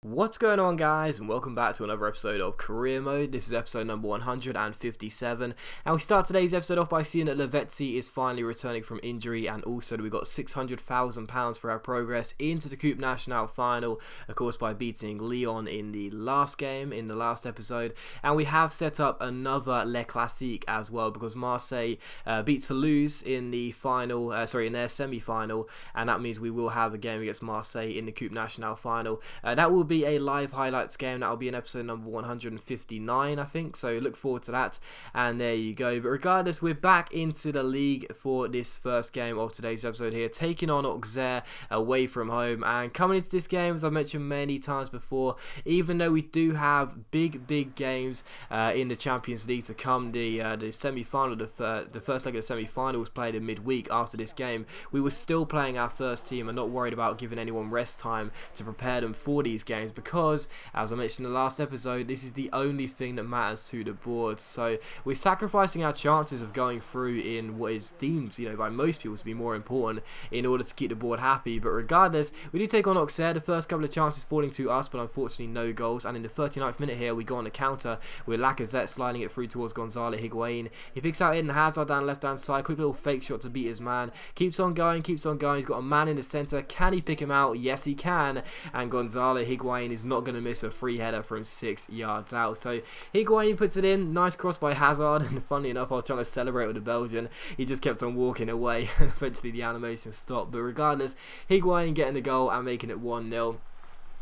What's going on, guys, and welcome back to another episode of Career Mode. This is episode number 157, and we start today's episode off by seeing that Lavezzi is finally returning from injury, and also that we got £600,000 for our progress into the Coupe Nationale final, of course by beating Lyon in the last game, in the last episode. And we have set up another Le Classique as well, because Marseille beat Toulouse in the final, in their semi-final, and that means we will have a game against Marseille in the Coupe Nationale final. That will be a live highlights game. That will be in episode number 159, I think, so look forward to that. And there you go. But regardless, we're back into the league for this first game of today's episode here, taking on Auxerre away from home. And coming into this game, as I've mentioned many times before, even though we do have big games in the Champions League to come, the semi-final, the first leg of the semi-final was played in midweek. After this game, we were still playing our first team and not worried about giving anyone rest time to prepare them for these games, because, as I mentioned in the last episode, this is the only thing that matters to the board. So we're sacrificing our chances of going through in what is deemed, by most people to be more important in order to keep the board happy. But regardless, we do take on Auxerre, the first couple of chances falling to us, but unfortunately no goals. And in the 39th minute here, we go on the counter with Lacazette sliding it through towards Gonzalo Higuain. He picks out Eden Hazard down left hand side, quick little fake shot to beat his man, keeps on going. He's got a man in the centre. Can he pick him out? Yes, he can. And Gonzalo Higuain is not going to miss a free header from 6 yards out. So Higuain puts it in. Nice cross by Hazard, and funnily enough, I was trying to celebrate with the Belgian. He just kept on walking away, and eventually the animation stopped. But regardless, Higuain getting the goal and making it 1-0.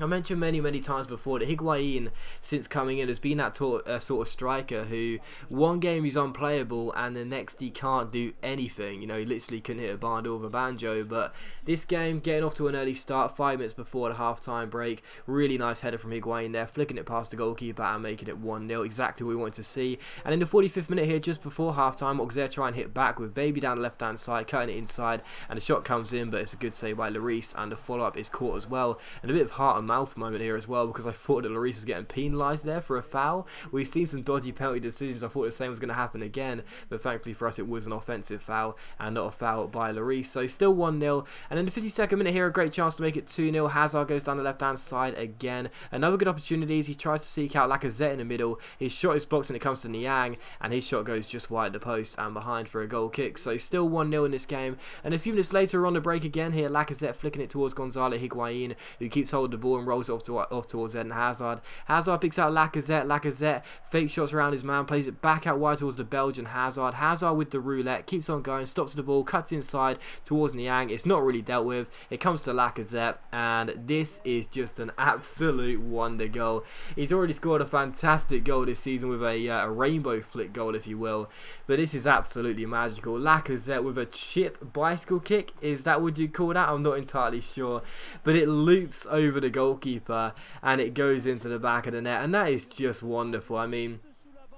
I mentioned many times before that Higuain, since coming in, has been that sort of striker who one game he's unplayable and the next he can't do anything. He literally couldn't hit a barn door with a banjo. But this game, getting off to an early start, 5 minutes before the half-time break, really nice header from Higuain there, flicking it past the goalkeeper and making it 1-0, exactly what we wanted to see. And in the 45th minute here, just before half-time, Auxerre try and hit back with Baby down the left-hand side, cutting it inside, and the shot comes in, but it's a good save by Lloris, and the follow-up is caught as well. And a bit of heart and mouth moment here as well, because I thought that Lloris was getting penalised there for a foul. We've seen some dodgy penalty decisions. I thought the same was going to happen again, but thankfully for us it was an offensive foul and not a foul by Lloris. So still 1-0, and in the 52nd minute here, a great chance to make it 2-0. Hazard goes down the left hand side again. Another good opportunity as he tries to seek out Lacazette in the middle. His shot is blocked and it comes to Niang, and his shot goes just wide the post and behind for a goal kick. So still 1-0 in this game, and a few minutes later we're on the break again here. Lacazette flicking it towards Gonzalo Higuain, who keeps hold of the ball and rolls it off towards Eden Hazard. Hazard picks out Lacazette. Lacazette fake shots around his man, plays it back out wide towards the Belgian Hazard. Hazard with the roulette, keeps on going, stops the ball, cuts inside towards Niang. It's not really dealt with. It comes to Lacazette, and this is just an absolute wonder goal. He's already scored a fantastic goal this season with a rainbow flick goal, if you will, but this is absolutely magical. Lacazette with a chip bicycle kick, is that what you call that? I'm not entirely sure, but it loops over the goalkeeper and it goes into the back of the net, and that is just wonderful. I mean,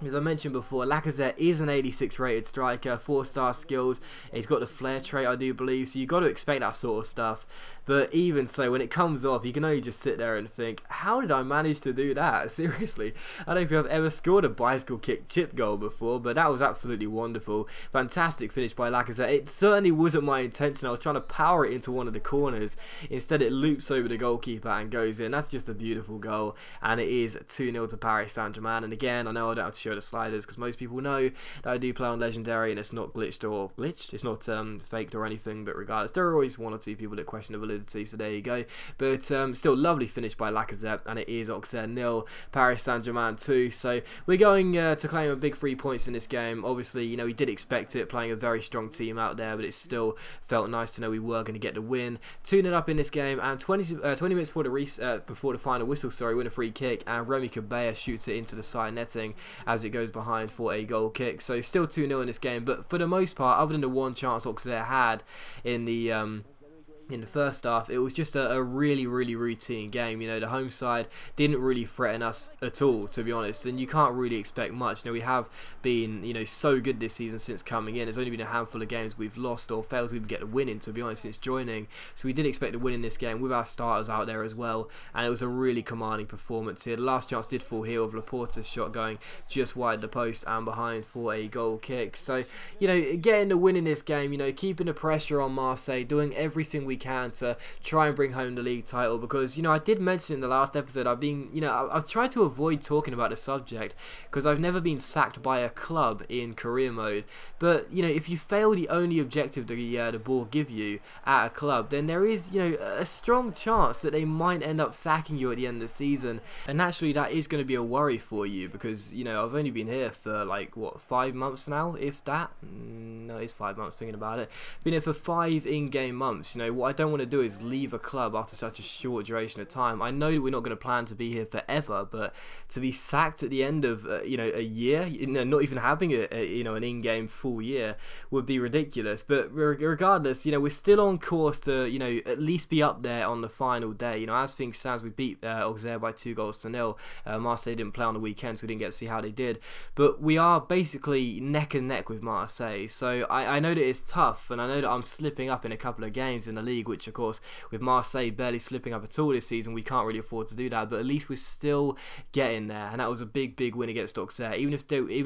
as I mentioned before, Lacazette is an 86 rated striker, 4-star skills. He's got the flair trait, I do believe, so you've got to expect that sort of stuff. But even so, when it comes off, you can only just sit there and think, how did I manage to do that? Seriously, I don't think I've ever scored a bicycle kick chip goal before, but that was absolutely wonderful. Fantastic finish by Lacazette. It certainly wasn't my intention. I was trying to power it into one of the corners. Instead, it loops over the goalkeeper and goes in. That's just a beautiful goal, and it is 2-0 to Paris Saint-Germain. And again, I know I don't have to show the sliders because most people know that I do play on Legendary and it's not glitched. It's not faked or anything, but regardless, there are always one or two people that question the validity, so there you go. But still, lovely finish by Lacazette, and it is Auxerre 0, Paris Saint-Germain 2. So we're going to claim a big 3 points in this game. Obviously, we did expect it, playing a very strong team out there, but it still felt nice to know we were going to get the win. 2-0 up in this game, and 20 minutes before the final whistle, win a free kick, and Remy Cabella shoots it into the side netting as it goes behind for a goal kick. So still 2-0 in this game, but for the most part, other than the one chance Auxerre had in the first half, it was just a really routine game. The home side didn't really threaten us at all, to be honest, and you can't really expect much. We have been so good this season since coming in. There's only been a handful of games we've lost or failed to even get a win in, to be honest, since joining. So we did expect to win in this game with our starters out there as well, and it was a really commanding performance here. The last chance did fall here with Laporta's shot going just wide the post and behind for a goal kick. So getting the win in this game, keeping the pressure on Marseille, doing everything we we can to try and bring home the league title, because, you know, I did mention in the last episode, I've tried to avoid talking about the subject because I've never been sacked by a club in career mode. But, you know, if you fail the only objective the board give you at a club, then there is, you know, a strong chance that they might end up sacking you at the end of the season. And naturally that is going to be a worry for you, because, you know, I've only been here for like, what, 5 months now, if that? No, it's 5 months thinking about it. Been here for 5 in-game months. You know, what I don't want to do is leave a club after such a short duration of time. I know that we're not going to plan to be here forever, but to be sacked at the end of you know, a year, you know, not even having you know, an in-game full year would be ridiculous. But regardless, you know, we're still on course to, you know, at least be up there on the final day. You know, as things stand, we beat Auxerre by 2-0. Marseille didn't play on the weekend, so we didn't get to see how they did, but we are basically neck and neck with Marseille. So I know that it's tough, and I know that I'm slipping up in a couple of games in the league, which of course with Marseille barely slipping up at all this season, we can't really afford to do that. But at least we're still getting there, and that was a big win against Auxerre. Even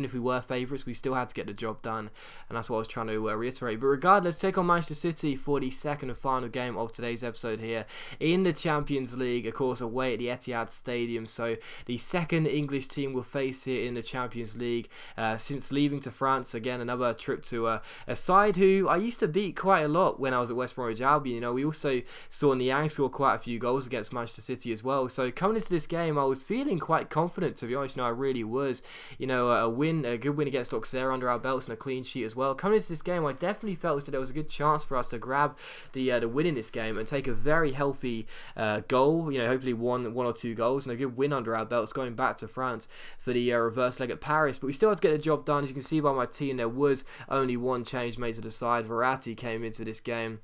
if we were favourites, we still had to get the job done, and that's what I was trying to reiterate. But regardless, take on Manchester City for the second and final game of today's episode here in the Champions League, of course away at the Etihad Stadium. So the second English team will face here in the Champions League since leaving to France. Again, another trip to a side who I used to beat quite a lot when I was at West Bromwich Albion. You know, we also saw Niang score quite a few goals against Manchester City as well. So coming into this game, I was feeling quite confident, to be honest. You know, I really was. You know, a good win against Auxerre under our belts and a clean sheet as well. Coming into this game, I definitely felt that there was a good chance for us to grab the win in this game and take a very healthy goal. You know, hopefully one or two goals and a good win under our belts going back to France for the reverse leg at Paris. But we still had to get the job done. As you can see by my team, there was only one change made to the side. Verratti came into this game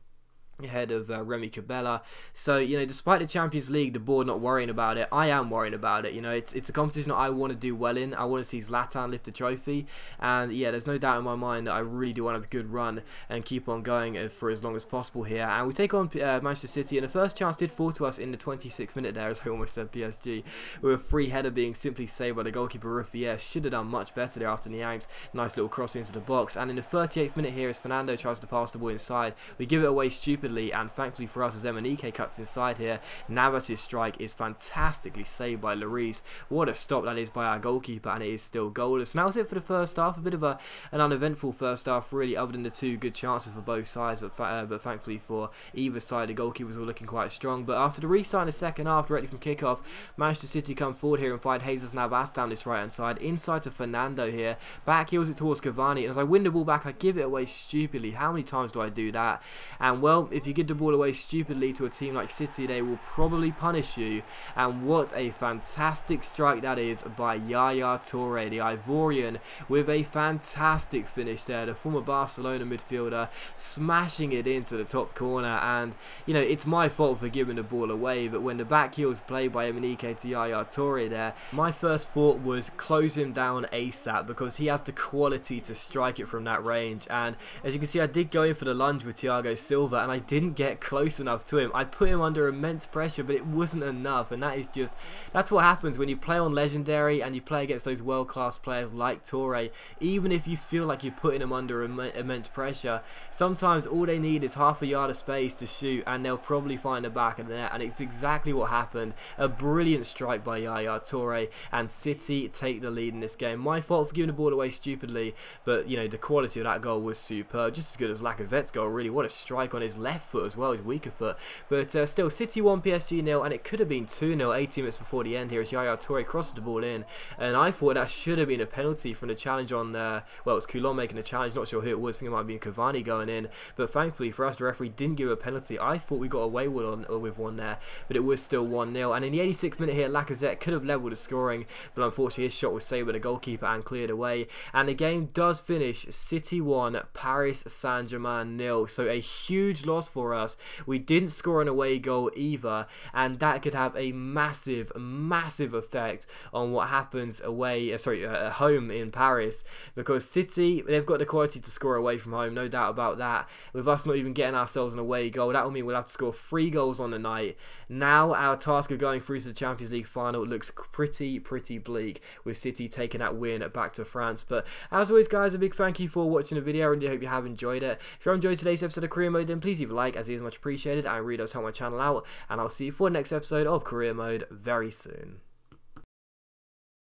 ahead of Remy Cabella. So, you know, despite the Champions League, the board not worrying about it, I am worrying about it. You know, it's a competition that I want to do well in. I want to see Zlatan lift the trophy, and yeah, there's no doubt in my mind that I really do want to have a good run and keep on going for as long as possible here. And we take on Manchester City, and the first chance did fall to us in the 26th minute there, as I almost said PSG, with a free header being simply saved by the goalkeeper Ruffier. Should have done much better there after Niang's nice little cross into the box. And in the 38th minute here, as Fernando tries to pass the ball inside, we give it away stupidly. And thankfully for us, as Emenike cuts inside here, Navas' strike is fantastically saved by Lloris. What a stop that is by our goalkeeper, and it is still goalless. Now that's it for the first half. A bit of an uneventful first half, really, other than the two good chances for both sides. But thankfully for either side, the goalkeepers were looking quite strong. But after the restart in the second half, directly from kickoff, Manchester City come forward here and find Jesus Navas down this right hand side, inside to Fernando here, back heels it towards Cavani, and as I win the ball back, I give it away stupidly. How many times do I do that? And well, if you give the ball away stupidly to a team like City, they will probably punish you. And what a fantastic strike that is by Yaya Toure, the Ivorian, with a fantastic finish there. The former Barcelona midfielder smashing it into the top corner. And you know, it's my fault for giving the ball away, but when the back heel's played by Emenike to Yaya Toure there, my first thought was close him down ASAP, because he has the quality to strike it from that range. And as you can see, I did go in for the lunge with Thiago Silva, and I didn't get close enough to him. I put him under immense pressure, but it wasn't enough. And that's what happens when you play on Legendary and you play against those world-class players like Toure. Even if you feel like you're putting them under immense pressure, sometimes all they need is half a yard of space to shoot, and they'll probably find the back of the net. And it's exactly what happened. A brilliant strike by Yaya Toure, and City take the lead in this game. My fault for giving the ball away stupidly, but you know, the quality of that goal was superb, just as good as Lacazette's goal, really. What a strike on his left foot as well, his weaker foot. But still, City 1, PSG 0, and it could have been 2-0 18 minutes before the end here as Yaya Toure crosses the ball in, and I thought that should have been a penalty from the challenge on well, it was Coulon making the challenge, not sure who it was. I think it might have been Cavani going in, but thankfully for us, the referee didn't give a penalty. I thought we got away with one there, but it was still 1-0. And in the 86th minute here, Lacazette could have levelled the scoring, but unfortunately his shot was saved by the goalkeeper and cleared away. And the game does finish City 1, Paris Saint-Germain 0. So a huge loss for us. We didn't score an away goal either, and that could have a massive effect on what happens away, at home in Paris, because City, they've got the quality to score away from home, no doubt about that. With us not even getting ourselves an away goal, that will mean we'll have to score 3 goals on the night. Now our task of going through to the Champions League final looks pretty bleak, with City taking that win back to France. But as always, guys, a big thank you for watching the video. I really hope you have enjoyed it. If you enjoyed today's episode of Career Mode, then please leave a like as it is much appreciated and it really does help my channel out, and I'll see you for the next episode of Career Mode very soon.